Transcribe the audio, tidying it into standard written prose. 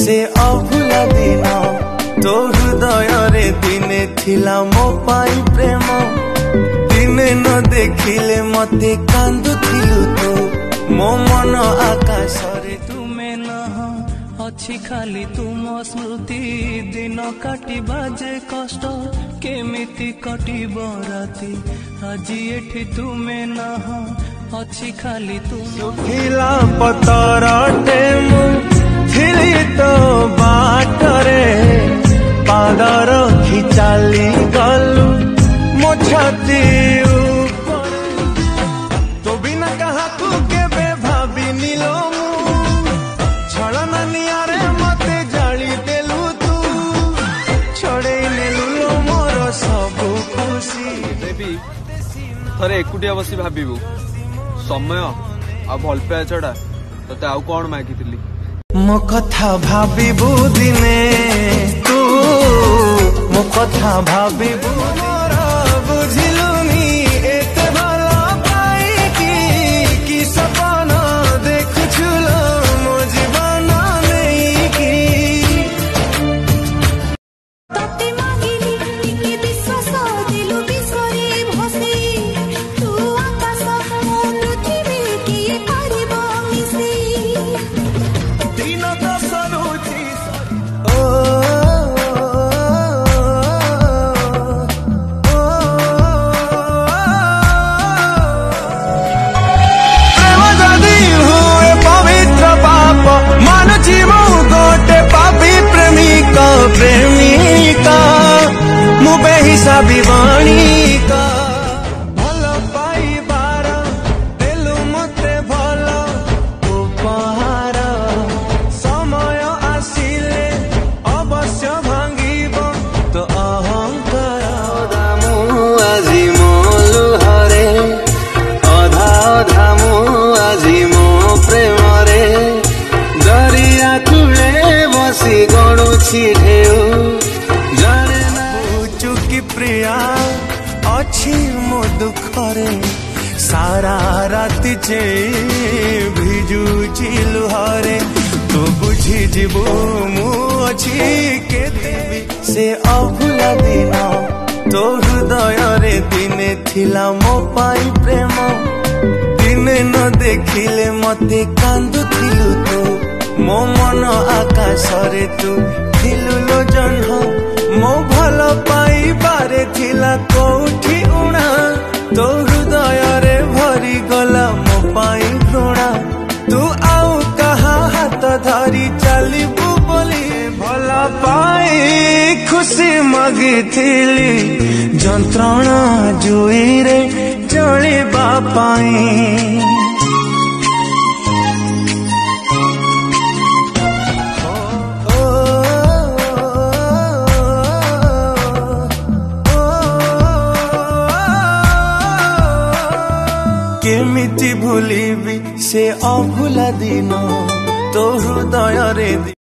से अभुला दिन तो हृदय रे दिने थिला मो पाई प्रेम दिने न देखिले मते कांदुथिलु तो मो मन आकाश रे तुमे न अच्छी खाली तुम स्मृति दिन काटी बाजे कष्ट केमिति कटिब राति आज एठी तुमे न अच्छी खाली तुम सुखिला पतरटे मु थिली तो बाटरे पादर खिचाली गलु मो छाती तो बिना कहा तू केबे भाभी नीलो छलना नियारे मते जाली देलु तू छड़े नेलु लो मोर सब खुशी बेबी थरे एकुटिया बसी भाबिबु समय आ भल पाए छड़ा तते आउ कोन मागितिली मो कथा भाबिबु दिने तू मो कथा भाबिबु मोर बुझिलुनी एते भला पाई की सपना देखुछुलो मो जीवन नहीं की तते मागिली टिके विश्वास दिलु बिसरी भसी तू आकाश पृथ्वी किए पारिबो मिसी दिन तो सरुची प्रेम जदि हुए पवित्र पाप मानछि मु गोटे पापी प्रेमिका प्रेमिका मु बेहिसाबी बाणिका भल पाइबार देलु मते भल उपहार समय आसिले अवश्य भांगिब तो अहंकार दामु आजि मो लुहरे अधा अधा मु आजि मो प्रेम रे दरिया कूले बसी गणुछि ढेउ जाने ना चुकी प्रिया अछि मो दुखरे सारा राति चे भिजुछि लुहरे तू बुझी जीवु मु अछि केते से अभुला दिन तो हृदय रे दिने थिला मो पाई प्रेम दिने न देखिले मते कांदुथिलु तो मो मन आकाश रे तू थिलु लो जन्ह मो भल पाई बारे थिला कोठी उणा तो हृदय रे भरी गला मो पाई घृणा तू आउ कहा हाथ धरी चलिबु बोली भला पाई खुशी मागिथिली जंत्रणा जुई रे चलिबा पाई केमिति भूलिबी से अभुला दिन तो हृदय रे